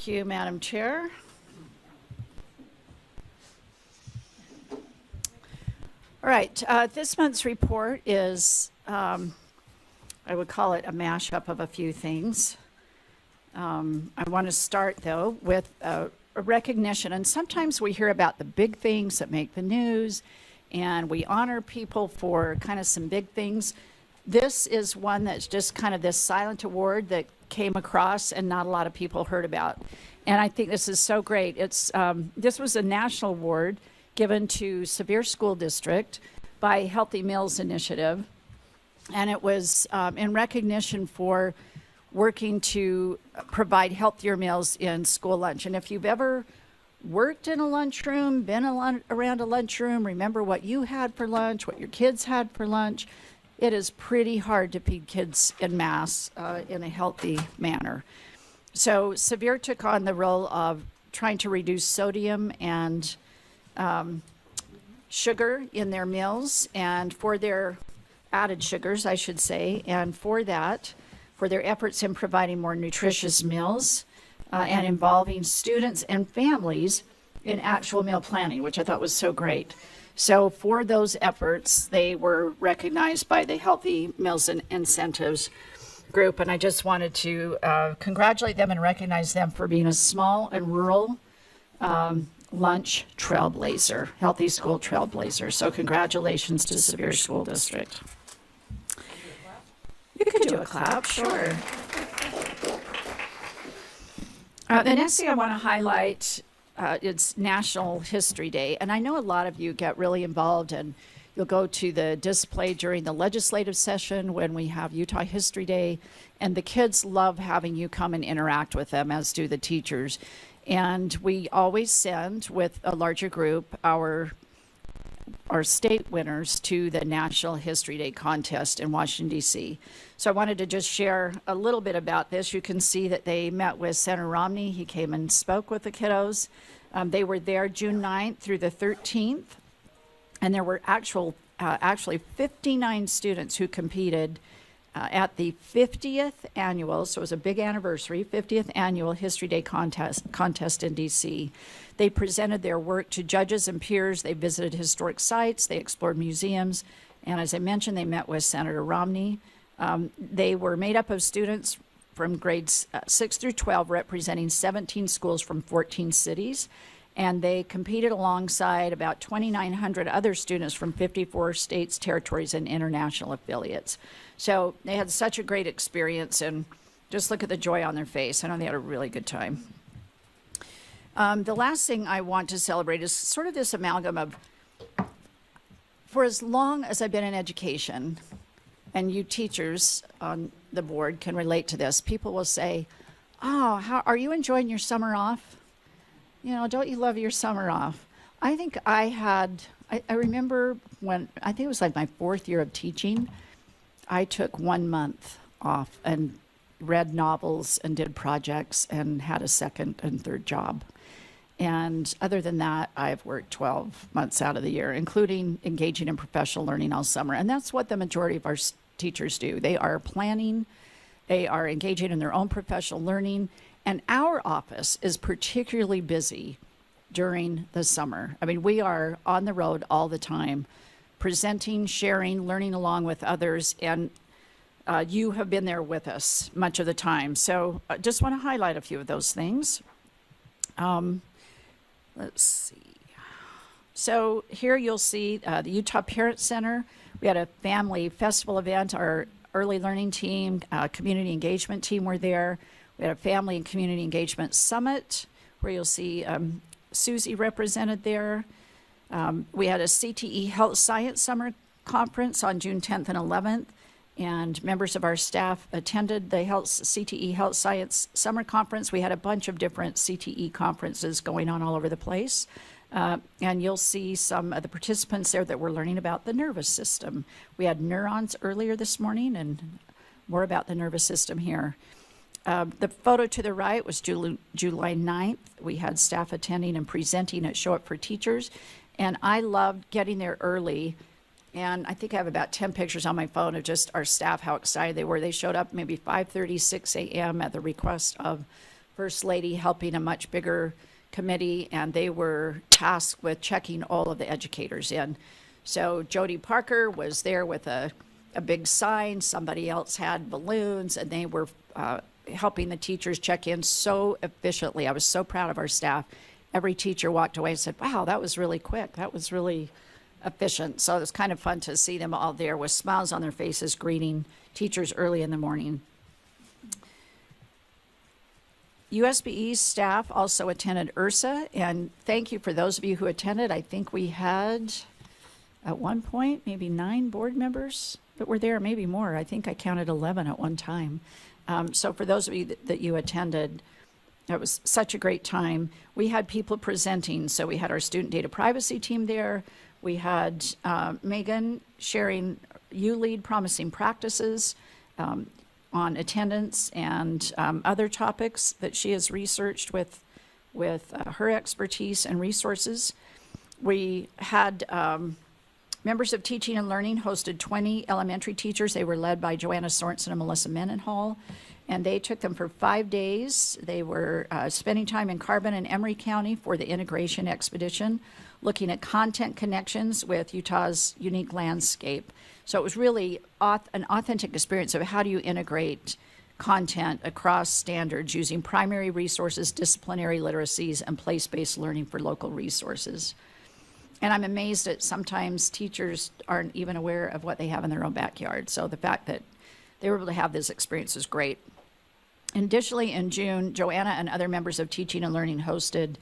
Thank you, Madam Chair. All right, this month's report is, I would call it a mashup of a few things. I want to start, though, with a recognition, and sometimes we hear about the big things that make the news, and we honor people for kind of some big things. This is one that's just kind of this silent award that came across and not a lot of people heard about. And I think this is so great. It's this was a national award given to Sevier School District by Healthy Meals Initiative. And it was in recognition for working to provide healthier meals in school lunch. And if you've ever worked in a lunchroom, been around a lunchroom, remember what you had for lunch, what your kids had for lunch, it is pretty hard to feed kids en masse in a healthy manner. So Sevier took on the role of trying to reduce sodium and sugar in their meals, and for their added sugars, I should say, and for that, for their efforts in providing more nutritious meals and involving students and families in actual meal planning, which I thought was so great. So for those efforts, they were recognized by the Healthy Meals and Incentives group, and I just wanted to congratulate them and recognize them for being a small and rural lunch trailblazer, healthy school trailblazer. So congratulations to Sevier School District. You could do a clap, sure. The next thing I want to highlight, it's National History Day, and I know a lot of you get really involved, and you'll go to the display during the legislative session when we have Utah History Day, and the kids love having you come and interact with them, as do the teachers. And we always send, with a larger group, our state winners to the National History Day contest in Washington, D.C. So I wanted to just share a little bit about this. You can see that they met with Senator Romney. He came and spoke with the kiddos. They were there June 9th through the 13th, and there were actually 59 students who competed at the 50th annual, so it was a big anniversary, 50th annual History Day contest in D.C. They presented their work to judges and peers. They visited historic sites. They explored museums. And as I mentioned, they met with Senator Romney. They were made up of students from grades 6 through 12, representing 17 schools from 14 cities. And they competed alongside about 2,900 other students from 54 states, territories, and international affiliates. So they had such a great experience, and just look at the joy on their face. I know they had a really good time. The last thing I want to celebrate is sort of this amalgam of, for as long as I've been in education, and you teachers on the board can relate to this, people will say, oh, how are you enjoying your summer off? You know, don't you love your summer off? I think I remember when, I think it was like my 4th year of teaching, I took 1 month off and read novels and did projects and had a 2nd and 3rd job. And other than that, I've worked 12 months out of the year, including engaging in professional learning all summer. And that's what the majority of our teachers do. They are planning, they are engaging in their own professional learning, and our office is particularly busy during the summer. I mean, we are on the road all the time, presenting, sharing, learning along with others, and you have been there with us much of the time. So I just want to highlight a few of those things. Let's see. So here you'll see the Utah Parent Center. We had a family festival event. Our early learning team, community engagement team were there. We had a family and community engagement summit where you'll see Susie represented there. We had a CTE Health Science Summer Conference on June 10th and 11th, and members of our staff attended the CTE Health Science Summer Conference. We had a bunch of different CTE conferences going on all over the place. And you'll see some of the participants there that were learning about the nervous system. We had neurons earlier this morning, and more about the nervous system here. The photo to the right was July 9th. We had staff attending and presenting at Show Up for Teachers, and I loved getting there early. And I think I have about 10 pictures on my phone of just our staff, how excited they were. They showed up maybe 5:30, 6 a.m. at the request of First Lady helping a much bigger committee, and they were tasked with checking all of the educators in. So Jody Parker was there with a big sign. Somebody else had balloons, and they were helping the teachers check in so efficiently. I was so proud of our staff. Every teacher walked away and said, wow, that was really quick. That was really efficient. So it was kind of fun to see them all there with smiles on their faces greeting teachers early in the morning. USBE staff also attended URSA, and thank you for those of you who attended. I think we had, at one point, maybe 9 board members that were there, maybe more. I think I counted 11 at one time. So for those of you that you attended, it was such a great time. We had people presenting, so we had our student data privacy team there. We had Megan sharing lead promising practices on attendance and other topics that she has researched with her expertise and resources. We had members of Teaching and Learning hosted 20 elementary teachers. They were led by Joanna Sorensen and Melissa Mendenhall, and they took them for 5 days. They were spending time in Carbon and Emery County for the integration expedition, looking at content connections with Utah's unique landscape. So it was really an authentic experience of how do you integrate content across standards using primary resources, disciplinary literacies, and place-based learning for local resources. And I'm amazed that sometimes teachers aren't even aware of what they have in their own backyard. So the fact that they were able to have this experience is great. Additionally, in June, Joanna and other members of Teaching and Learning hosted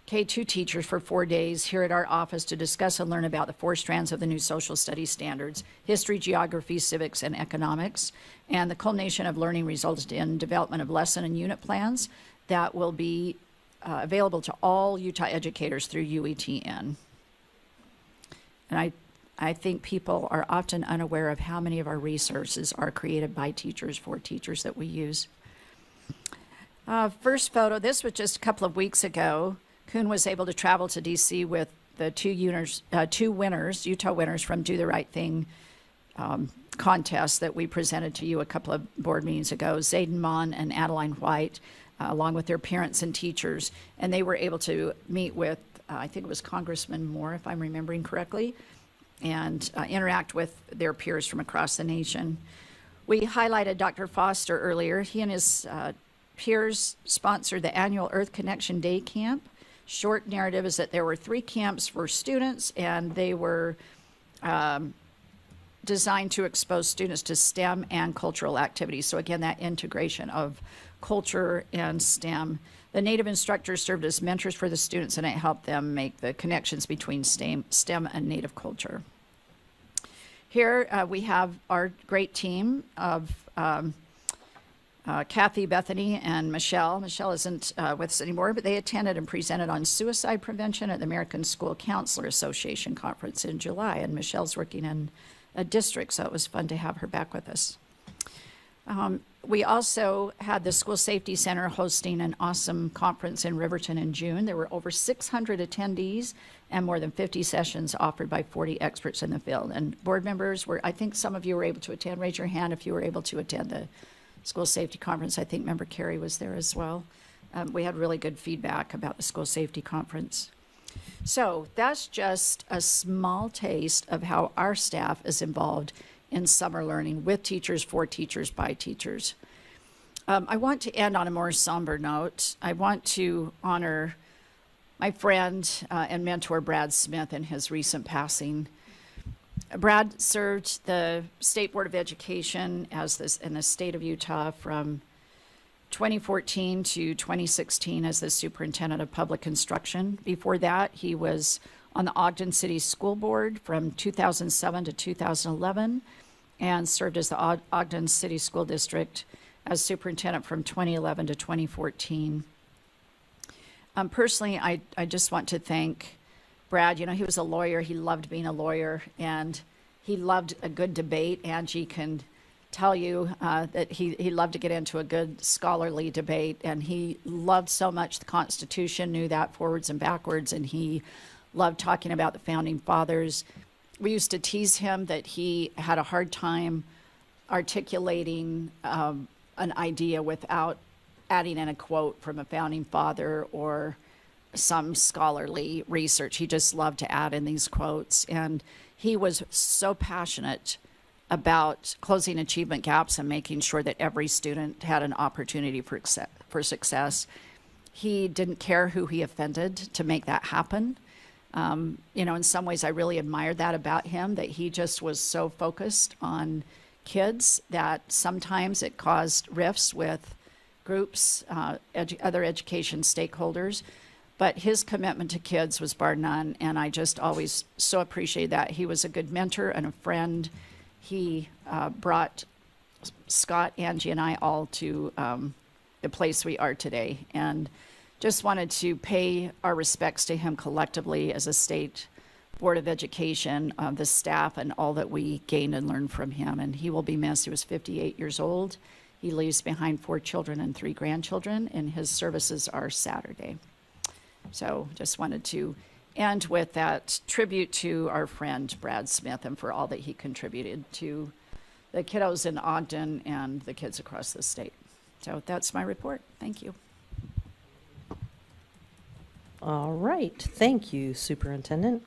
K-2 teachers for 4 days here at our office to discuss and learn about the 4 strands of the new social studies standards: history, geography, civics, and economics. And the culmination of learning resulted in development of lesson and unit plans that will be available to all Utah educators through UETN. And I think people are often unaware of how many of our resources are created by teachers for teachers that we use. First photo, this was just a couple of weeks ago. Kuhn was able to travel to DC with the two winners, Utah winners from Do the Right Thing contest that we presented to you a couple of board meetings ago, Zayden Mon and Adeline White, along with their parents and teachers. And they were able to meet with, I think it was Congressman Moore, if I'm remembering correctly, and interact with their peers from across the nation. We highlighted Dr. Foster earlier. He and his peers sponsored the annual Earth Connection Day Camp. Short narrative is that there were 3 camps for students, and they were designed to expose students to STEM and cultural activities. So again, that integration of culture and STEM. The Native instructors served as mentors for the students, and it helped them make the connections between STEM and Native culture. Here we have our great team of Kathy, Bethany, and Michelle. Michelle isn't with us anymore, but they attended and presented on suicide prevention at the American School Counselor Association conference in July, and Michelle's working in a district, so it was fun to have her back with us. We also had the School Safety Center hosting an awesome conference in Riverton in June. There were over 600 attendees and more than 50 sessions offered by 40 experts in the field. And board members were, I think some of you were able to attend. Raise your hand if you were able to attend the School Safety Conference. I think Member Carey was there as well. We had really good feedback about the School Safety Conference. So that's just a small taste of how our staff is involved in summer learning with teachers, for teachers, by teachers. I want to end on a more somber note. I want to honor my friend and mentor, Brad Smith, in his recent passing. Brad served the State Board of Education in the state of Utah from 2014 to 2016 as the Superintendent of Public Instruction. Before that, he was on the Ogden City School Board from 2007 to 2011 and served as the Ogden City School District as superintendent from 2011 to 2014. Personally, I just want to thank Brad. You know, he was a lawyer. He loved being a lawyer, and he loved a good debate. Angie can tell you that he loved to get into a good scholarly debate, and he loved so much the Constitution, knew that forwards and backwards, and he loved talking about the Founding Fathers. We used to tease him that he had a hard time articulating an idea without adding in a quote from a founding father or some scholarly research. He just loved to add in these quotes. And he was so passionate about closing achievement gaps and making sure that every student had an opportunity for success. He didn't care who he offended to make that happen. In some ways, I really admired that about him, that he just was so focused on kids that sometimes it caused rifts with groups, other education stakeholders. But his commitment to kids was bar none, and I just always so appreciated that. He was a good mentor and a friend. He brought Scott, Angie, and I all to the place we are today, and just wanted to pay our respects to him collectively as a state Board of Education, the staff, and all that we gained and learned from him. And he will be missed. He was 58 years old. He leaves behind 4 children and 3 grandchildren, and his services are Saturday. So just wanted to end with that tribute to our friend Brad Smith and for all that he contributed to the kiddos in Ogden and the kids across the state. So that's my report. Thank you. All right. Thank you, Superintendent.